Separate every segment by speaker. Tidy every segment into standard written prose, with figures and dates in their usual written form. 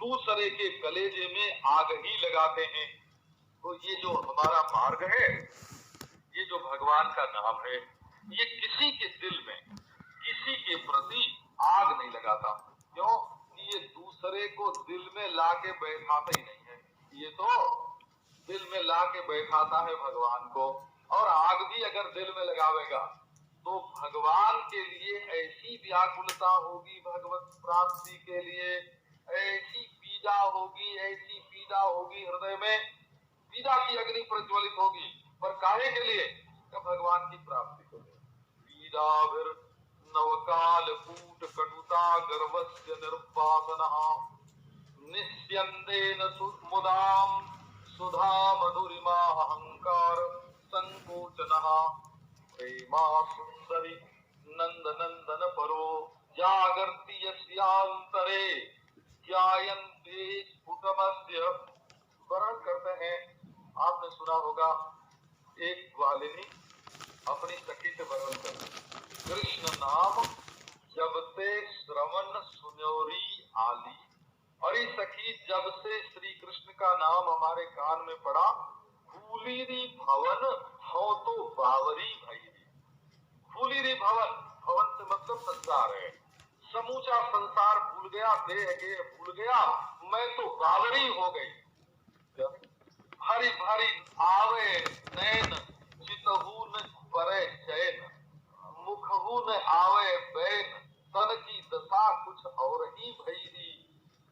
Speaker 1: दूसरे के कलेजे में आग ही लगाते हैं। तो ये जो हमारा मार्ग है, ये जो भगवान का नाम है, ये किसी के दिल में किसी के प्रति आग नहीं लगाता। क्यों? ये दूसरे को दिल में लाके बैठाता ही नहीं है। ये तो दिल में लाके बैठाता है भगवान को। और आग भी अगर दिल में लगावेगा तो भगवान के लिए ऐसी व्याकुलता होगी, भगवत प्राप्ति के लिए ऐसी पीड़ा होगी हृदय में, पीड़ा की अग्नि प्रज्वलित होगी। पर काहे के लिए? तो भगवान की प्राप्ति के लिए। पीड़ा फिर नवकाल कूट कटुता गर्वस्य निर्वासनः निस्यन्देन मुदाम सुधा मधुरिमा अहंकार संकोचनः प्रेमा सुंदरी नंद नंदन परो जागर्ति यस्यांतरे ज्ञायन्ते स्फुटमस्य। वर्णन करते हैं, आपने सुना होगा, एक ग्वालिनी अपनी सखी से वर्णन करती, कृष्ण नाम जब से श्रवण सुनोरी आली। और इस सखी, जब से श्री कृष्ण का नाम हमारे कान में पड़ा, भूली री भवन हो तो बावरी भई। भूली री भवन, भवन से मतलब संसार है, समूचा संसार भूल गया, देह के भूल गया, मैं तो बावरी हो गई। भरी भरी आवे नैन चितहू न परे चैन, मुखहू न आवे बैन, तन की दशा कुछ और ही भई।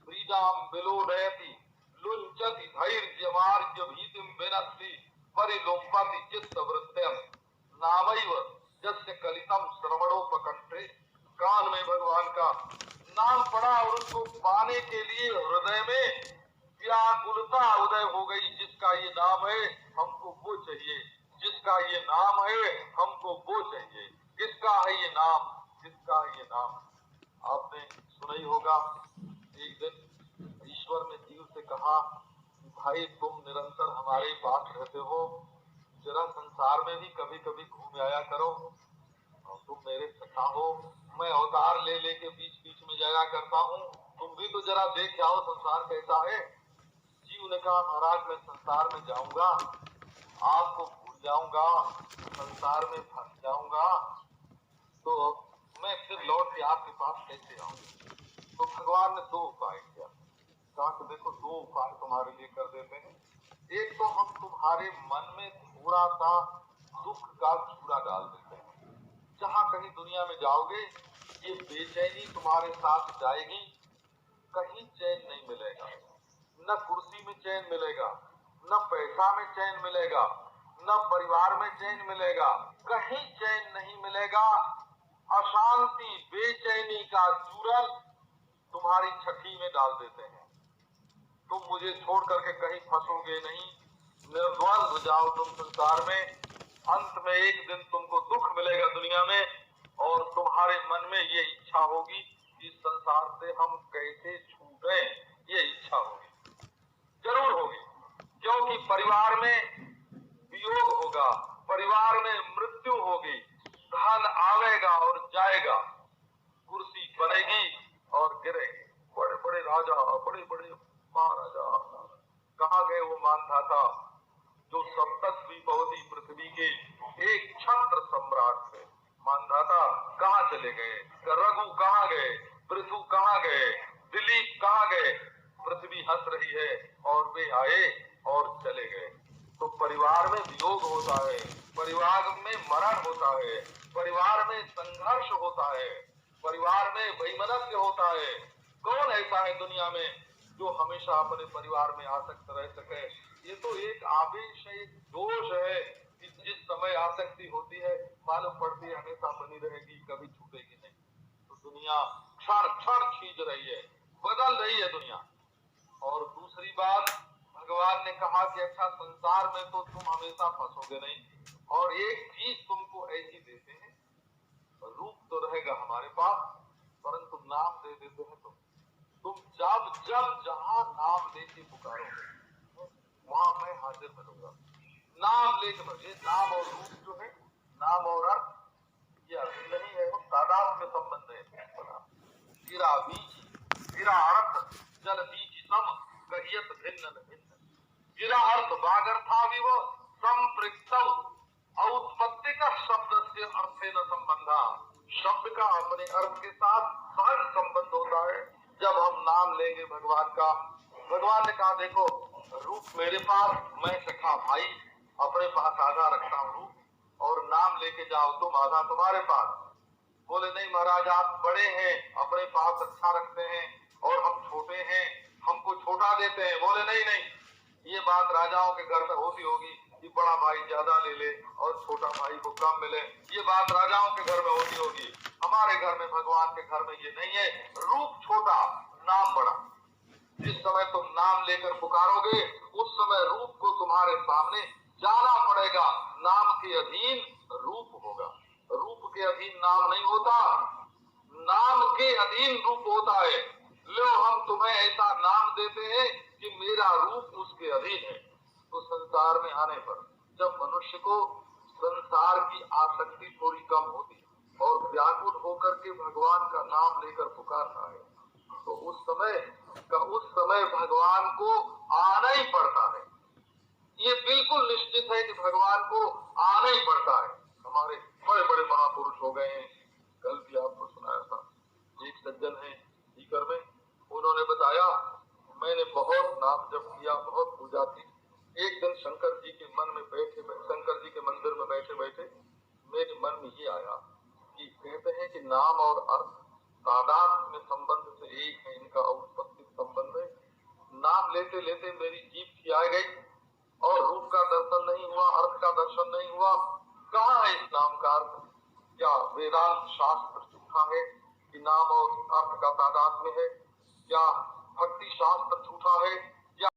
Speaker 1: प्रीदाम बिलोडयति लुंचति धैर्यमार्य भीतिम विनस्ति परिलुम्पति चित्तवृत्त्यम नामैव जस्य कलितम श्रवणोपकंठे। कान में भगवान का नाम पड़ा और उसको पाने के लिए हृदय में व्याकुलता उदय हो गई। जिसका ये नाम है हमको वो चाहिए, जिसका ये नाम है हमको वो चाहिए। किसका है ये नाम? किसका है ये नाम? आपने सुना ही होगा, एक दिन ईश्वर ने जीव से कहा, भाई तुम निरंतर हमारे पास रहते हो, जरा संसार में भी कभी कभी घूम आया करो। और तुम मेरे सखा हो, मैं अवतार ले लेके बीच बीच में जाया करता हूँ, तुम भी तो जरा देख जाओ संसार कैसा है। जीव ने कहा, महाराज मैं संसार में जाऊंगा, आपको भूल जाऊंगा, संसार में फंस जाऊंगा, तो मैं फिर लौट के आपके पास कैसे आऊंगा? तो भगवान ने दो उपाय किया। कहा कि देखो, दो उपाय तुम्हारे लिए कर देते हैं। एक तो हम तुम्हारे मन में थोड़ा सा दुख का चूड़ा डाल देते हैं। जहाँ कहीं दुनिया में जाओगे, ये बेचैनी तुम्हारे साथ जाएगी, कहीं चैन नहीं मिलेगा। न कुर्सी में चैन मिलेगा, न पैसा में चैन मिलेगा, न परिवार में चैन मिलेगा, कहीं चैन नहीं मिलेगा। अशांति बेचैनी का चूरन तुम्हारी छठी में डाल देते हैं। तुम मुझे छोड़ करके कहीं फंसोगे नहीं, निर्द्वंद जाओ तुम संसार में। अंत में एक दिन तुमको दुख मिलेगा दुनिया में, और तुम्हारे मन में ये इच्छा होगी कि संसार से हम कैसे छूटे, ये इच्छा होगी, जरूर होगी। क्योंकि परिवार में वियोग होगा, परिवार में मृत्यु होगी, धन आवेगा और जाएगा, कुर्सी बनेगी और गिरेगी। बड़े बड़े राजा, बड़े बड़े महाराजा कहाँ गए? वो मानधाता जो सप्तद्वीपवती पृथ्वी के एक छत्र सम्राट थे, मानधाता कहाँ चले गए? रघु कहाँ गए? पृथु कहाँ गए? दिलीप कहाँ गए? पृथ्वी हंस रही है और वे आए और चले गए। तो परिवार में वियोग होता है, परिवार में मरण होता है, परिवार में संघर्ष होता है, परिवार में वैमनस्य होता है। कौन ऐसा है दुनिया में जो हमेशा अपने परिवार में आसक्त रह सके? ये तो एक आवेश है, एक दोष है कि जिस समय आसक्ति होती है मालूम पड़ती है हमेशा बनी रहेगी, कभी छूटेगी नहीं। तो दुनिया क्षण क्षण खींच रही है, बदल रही है दुनिया। और दूसरी बात, भगवान ने कहा कि अच्छा संसार में तो तुम हमेशा फंसोगे नहीं, और एक चीज तुमको ऐसी देते हैं, रूप तो रहेगा हमारे पास परंतु नाम दे देते हैं। तुम जब जब जहाँ नाम लेके पुकारोगे वहां मैं हाजिर मिलूंगा। नाम लेके, ये नाम और रूप जो है, नाम और अर्थ, ये अभी नहीं है, वो तादाद में संबंध है। गिरा बीज, गिरा अर्थ, जल बीज यत भिन्न भिन्न गिरा अर्थ वागर्थाविव संपृक्तौ औत्पत्ति का शब्द से अर्थे न संबंधा। शब्द का अपने अर्थ के साथ सहज संबंध होता है। जब हम नाम लेंगे भगवान का, भगवान ने कहा देखो रूप मेरे पास, मैं सखा भाई अपने पास आधा रखता हूँ और नाम लेके जाओ तुम आधा तुम्हारे पास। बोले नहीं महाराज आप बड़े हैं अपने पास अच्छा रखते हैं और हम छोटे हैं हमको छोटा देते हैं। बोले नहीं नहीं, ये बात राजाओं के घर में होती होगी कि बड़ा भाई ज्यादा ले ले और छोटा भाई को कम मिले, ये बात राजाओं के घर में होती होगी। हमारे घर में भगवान के घर में ये नहीं है। रूप छोटा नाम बड़ा। जिस समय तुम नाम लेकर पुकारोगे उस समय रूप को तुम्हारे सामने जाना पड़ेगा। नाम के अधीन रूप होगा, रूप के अधीन नाम नहीं होता, नाम के अधीन रूप होता है। लो हम तुम्हें ऐसा नाम देते हैं कि मेरा रूप उसके अधीन है। तो संसार में आने पर जब मनुष्य को संसार की आसक्ति थोड़ी कम होती और व्याकुल होकर के भगवान का नाम लेकर पुकारता है तो उस समय भगवान को आना ही पड़ता है। ये बिल्कुल निश्चित है कि भगवान को आना ही पड़ता है। हमारे बड़े बड़े महापुरुष हो गए हैं। कल भी आपको सुनाया था, एक सज्जन है सीकर में, उन्होंने बताया मैंने बहुत नाम जप किया, बहुत पूजा की। एक दिन शंकर जी के मन में बैठे, शंकर जी के मंदिर में बैठे बैठे मेरे मन में ये आया कि कहते हैं कि नाम और अर्थ तादाद में संबंध से एक है, इनका औत्पत्तिक संबंध है। नाम लेते लेते मेरी जीभ खिया गई और रूप का दर्शन नहीं हुआ, अर्थ का दर्शन नहीं हुआ। कहाँ है इस नाम का अर्थ? क्या वेदांत शास्त्र झूठा है कि नाम और अर्थ का तादाद में है? क्या भक्ति शास्त्र झूठा है